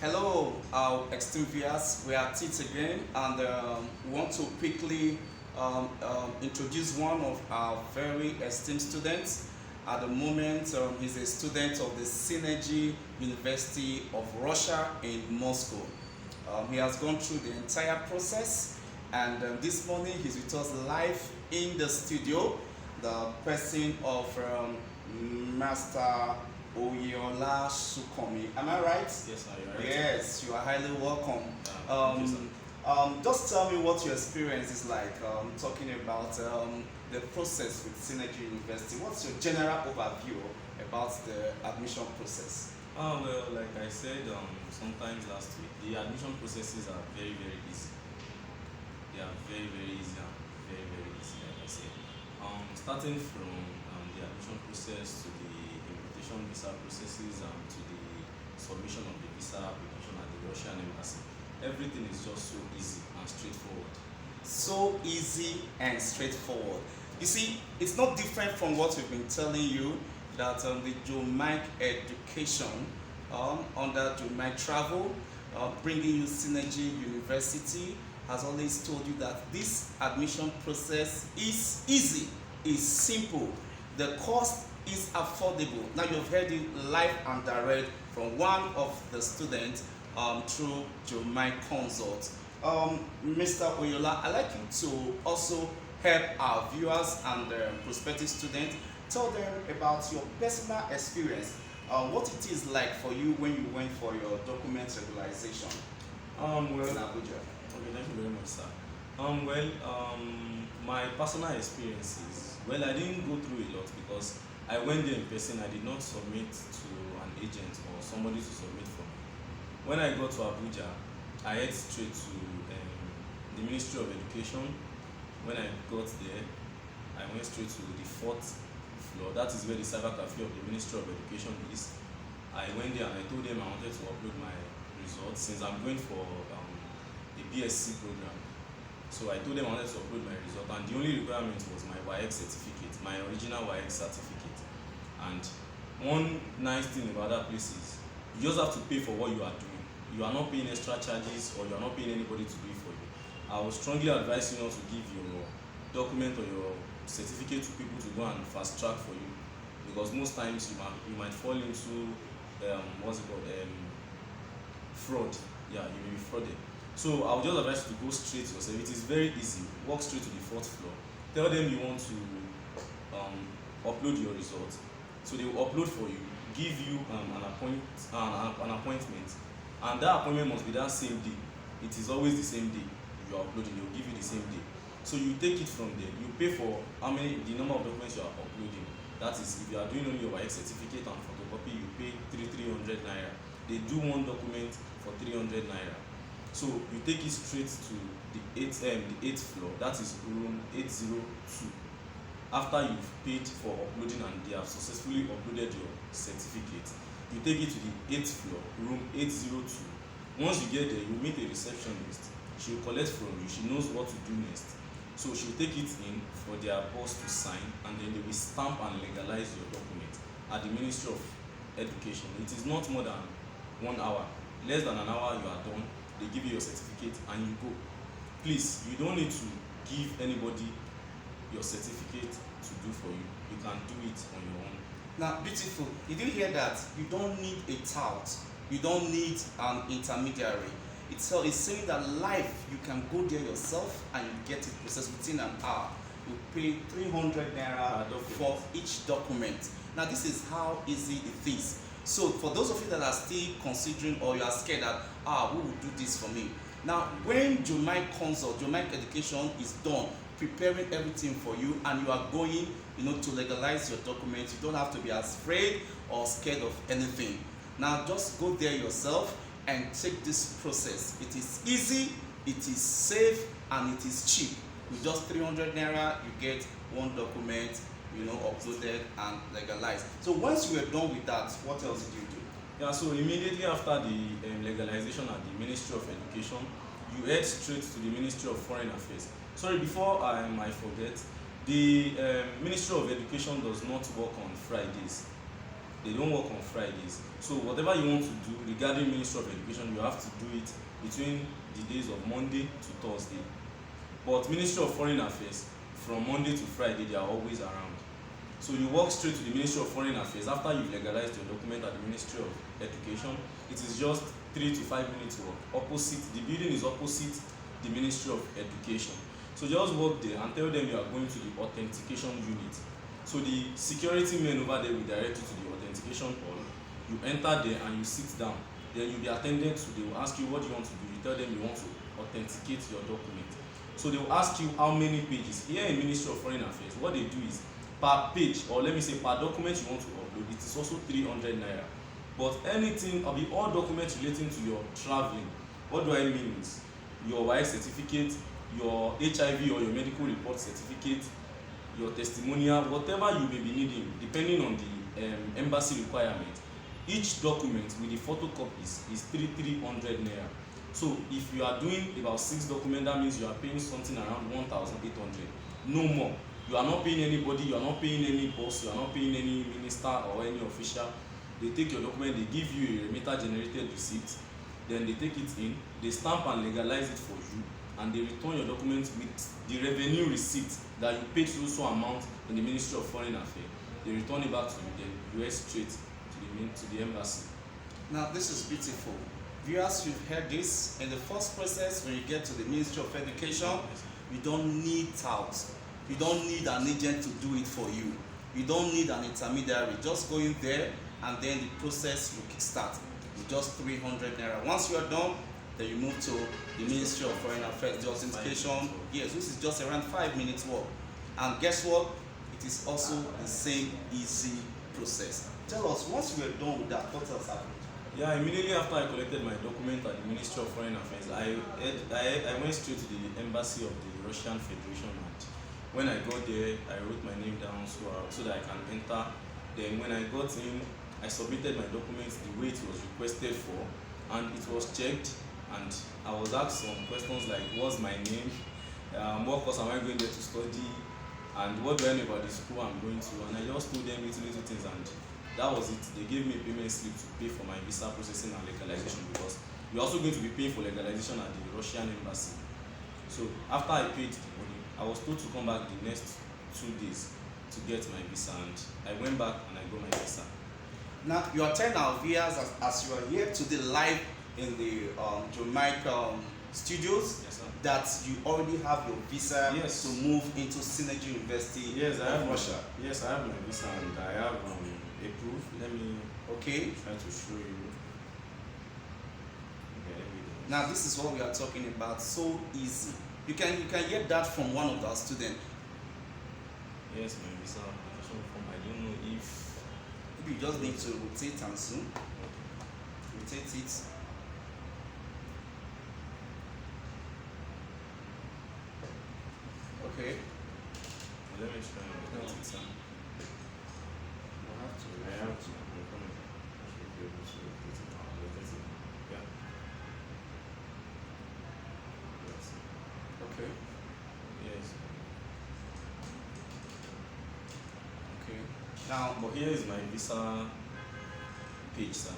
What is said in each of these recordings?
Hello, our esteemed viewers. We are at it again, and we want to quickly introduce one of our very esteemed students. At the moment, he's a student of the Synergy University of Russia in Moscow. He has gone through the entire process, and this morning he's with us live in the studio. The person of Master Oyeola Sukomi. Am I right? Yes, are you right? Yes, you are highly welcome. Thank you, sir. Just tell me what your experience is like talking about the process with Synergy University. What's your general overview about the admission process? Well, like I said sometimes last week, the admission processes are very, very easy. They are very, very easy and very, very easy, like I said. Starting from the admission process to the invitation visa processes and to the submission of the visa application at the Russian embassy, everything is just so easy and straightforward. So easy and straightforward. You see, it's not different from what we've been telling you that the Jomyke Education under Jomyke Travel, bringing you Synergy University, has always told you that this admission process is easy, is simple. The cost is affordable. Now you've heard it live and direct from one of the students through Jomyke Consult. Mr. Oyeola, I'd like you to also help our viewers and prospective students. Tell them about your personal experience, what it is like for you when you went for your document regularization in Abuja. Okay, thank you very much, sir. My personal experiences, I didn't go through a lot because I went there in person. I did not submit to an agent or somebody to submit for me. When I got to Abuja, I head straight to the Ministry of Education. When I got there, I went straight to the 4th floor. That is where the cyber cafe of the Ministry of Education is. I went there and I told them I wanted to upload my results since I'm going for a BSc program. So I told them I wanted to upload my result, and the only requirement was my WAEC certificate, my original WAEC certificate. And one nice thing about that place is you just have to pay for what you are doing. You are not paying extra charges, or you are not paying anybody to do it for you. I would strongly advise you not to give your document or your certificate to people to go and fast track for you, because most times you might fall into fraud. Yeah, you may be frauded. So I would just advise you to go straight to yourself. It is very easy. Walk straight to the 4th floor. Tell them you want to upload your results. So they will upload for you, give you an appointment, and that appointment must be that same day. It is always the same day you are uploading. They will give you the same day. So you take it from there. You pay for the number of documents you are uploading. That is, if you are doing only your WAEC certificate and photocopy, you pay 300 naira. They do one document for 300 naira. So you take it straight to the 8th floor. That is room 802. After you've paid for uploading and they have successfully uploaded your certificate, you take it to the 8th floor, room 802. Once you get there, you meet a receptionist. She will collect from you. She knows what to do next. So she will take it in for their boss to sign, and then they will stamp and legalize your document at the Ministry of Education. It is not more than 1 hour. Less than an hour, you are done. They give you your certificate and you go. Please, you don't need to give anybody your certificate to do for you. You can do it on your own. Now, beautiful. Did you hear that? You don't need a tout. You don't need an intermediary. It's saying that live, you can go there yourself and you get it processed within an hour. You pay 300 naira for each document. Now, this is how easy it is. So, for those of you that are still considering, or you are scared that, who will do this for me? Now, when Jomyke Consult, Jomyke Education is done, preparing everything for you, and you are going, to legalize your documents, you don't have to be afraid or scared of anything. Now, just go there yourself and take this process. It is easy, it is safe, and it is cheap. With just 300 naira, you get one document, uploaded and legalized. So once you were done with that, what else did you do? Yeah, so immediately after the legalization at the Ministry of Education, you head straight to the Ministry of Foreign Affairs. Sorry, before I forget, the Ministry of Education does not work on Fridays. They don't work on Fridays. So whatever you want to do regarding Ministry of Education, you have to do it between the days of Monday to Thursday. But Ministry of Foreign Affairs, from Monday to Friday, they are always around. So you walk straight to the Ministry of Foreign Affairs after you've legalized your document at the Ministry of Education. It is just 3 to 5 minutes walk. Opposite, the building is opposite the Ministry of Education. So just walk there and tell them you are going to the authentication unit. So the security men over there will direct you to the authentication hall. You enter there and you sit down. Then you'll be attended to. They will ask you what you want to do. You tell them you want to authenticate your document. So they will ask you how many pages. Here in Ministry of Foreign Affairs, what they do is per page, or let me say per document you want to upload, it is also 300 naira. But anything of the all documents relating to your traveling, what do I mean is your WAEC certificate, your HIV or your medical report certificate, your testimonial, whatever you may be needing, depending on the embassy requirement. Each document with the photocopies is 300 naira. So if you are doing about 6 documents, that means you are paying something around 1,800. No more. You are not paying anybody, you are not paying any boss, you are not paying any minister or any official. They take your document, they give you a remitter generated receipt, then they take it in, they stamp and legalize it for you, and they return your documents with the revenue receipt that you paid so amount in the Ministry of Foreign Affairs. They return it back to you, then you head straight to the embassy. Now this is beautiful. Viewers, you've heard this. In the first process, when you get to the Ministry of Education, you don't need touts. You don't need an agent to do it for you. You don't need an intermediary. Just go in there and then the process will kickstart. It's just 300 naira. Once you are done, then you move to the Ministry of Foreign Affairs, the authentication. Yes, this is just around 5 minutes walk. And guess what? It is also the same easy process. Tell us, once you were done with that, what else happened? Yeah, immediately after I collected my document at the Ministry of Foreign Affairs, I went straight to the embassy of the Russian Federation. And when I got there, I wrote my name down so that I can enter. Then when I got in, I submitted my documents the way it was requested for, and it was checked. And I was asked some questions like, what's my name? What course am I going there to study? And what do I know about the school I'm going to? And I just told them little things, and that was it. They gave me a payment slip to pay for my visa processing and legalization, because we're also going to be paying for legalization at the Russian embassy. So after I paid the money, I was told to come back the next 2 days to get my visa, and I went back and I got my visa. Now you are telling our viewers as you are here today live in the Jomyke studios, Yes, sir. that you already have your visa Yes. to move into Synergy University Yes, I have of Russia. Yes, I have my visa, and I have a proof. Let me Okay. try to show you. Okay, evidence. Now this is what we are talking about. So easy. You can get that from one of our students. Yes, my visa application form. I don't know if Maybe you just need to rotate and zoom. Rotate it. Okay. let me try and rotate it. You have to. I have to. I'm coming. I should be able to rotate it. Rotate it. Yeah. Yes. Okay. Yes. Okay. Now, But here is my visa page, sir.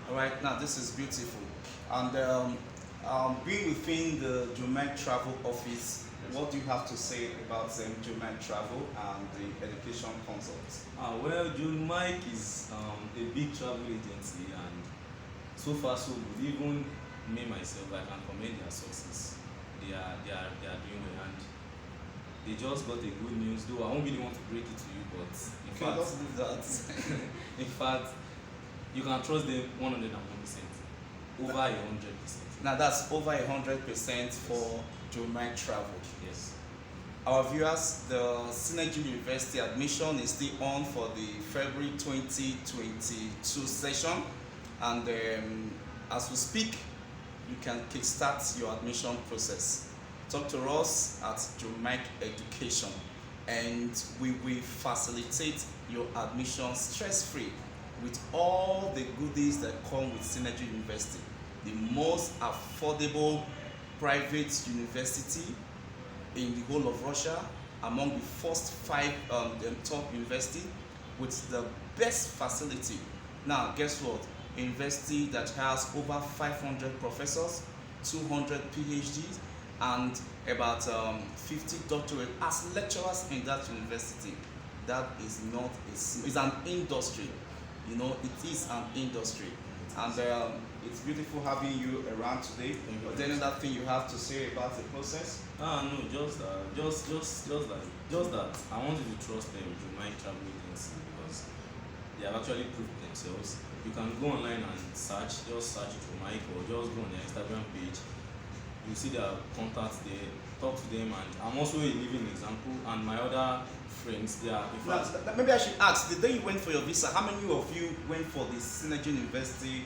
all right. Now this is beautiful, and being within the Jomyke Travel office, what do you have to say about Jomyke Travel and the education consults? Well, Jomyke is a big travel agency, and so far so good. Even me myself, I can commend their success. They are doing well, and they just got a good news. Though I won't be the one to break it to you, but in Okay, fact, let's do that. in fact, you can trust them 101%, over 100%. Now that's over 100% for Jomyke Travel. Yes. Our viewers, the Synergy University admission is still on for the February 2022 session, and as we speak, you can kickstart your admission process. Talk to us at Jomyke Education, and we will facilitate your admission stress-free with all the goodies that come with Synergy University, the most affordable private university in the whole of Russia, among the first 5 top university, with the best facility. Now, guess what? A university that has over 500 professors, 200 PhDs, and about 50 doctorate as lecturers in that university. That is not it's an industry. You know, it is an industry. And it's beautiful having you around today. Is there any other thing you have to say about the process? No, just that I want you to trust them with Jomyke Travel Agency because they have actually proved themselves. You can go online and search, just search Jomyke or just go on their Instagram page. You see their contacts there, talk to them, and I'm also a living example. And my other friends, they are in fact. Maybe I should ask, the day you went for your visa, how many of you went for the Synergy University?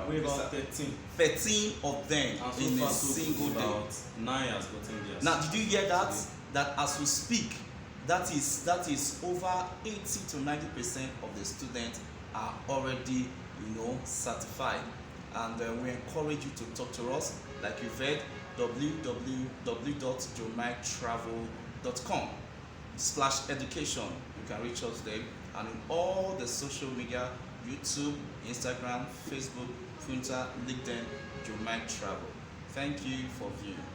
We about 13. 13 of them And so in far, a single day. about 9 has gotten theirs. Now, did you hear that? That as we speak, that is over 80 to 90% of the students are already, certified. And we encourage you to talk to us, like you've heard, www.jomyketravel.com/education. You can reach us there, and in all the social media, YouTube, Instagram, Facebook, Twitter, LinkedIn, Jomyke Travel. Thank you for viewing.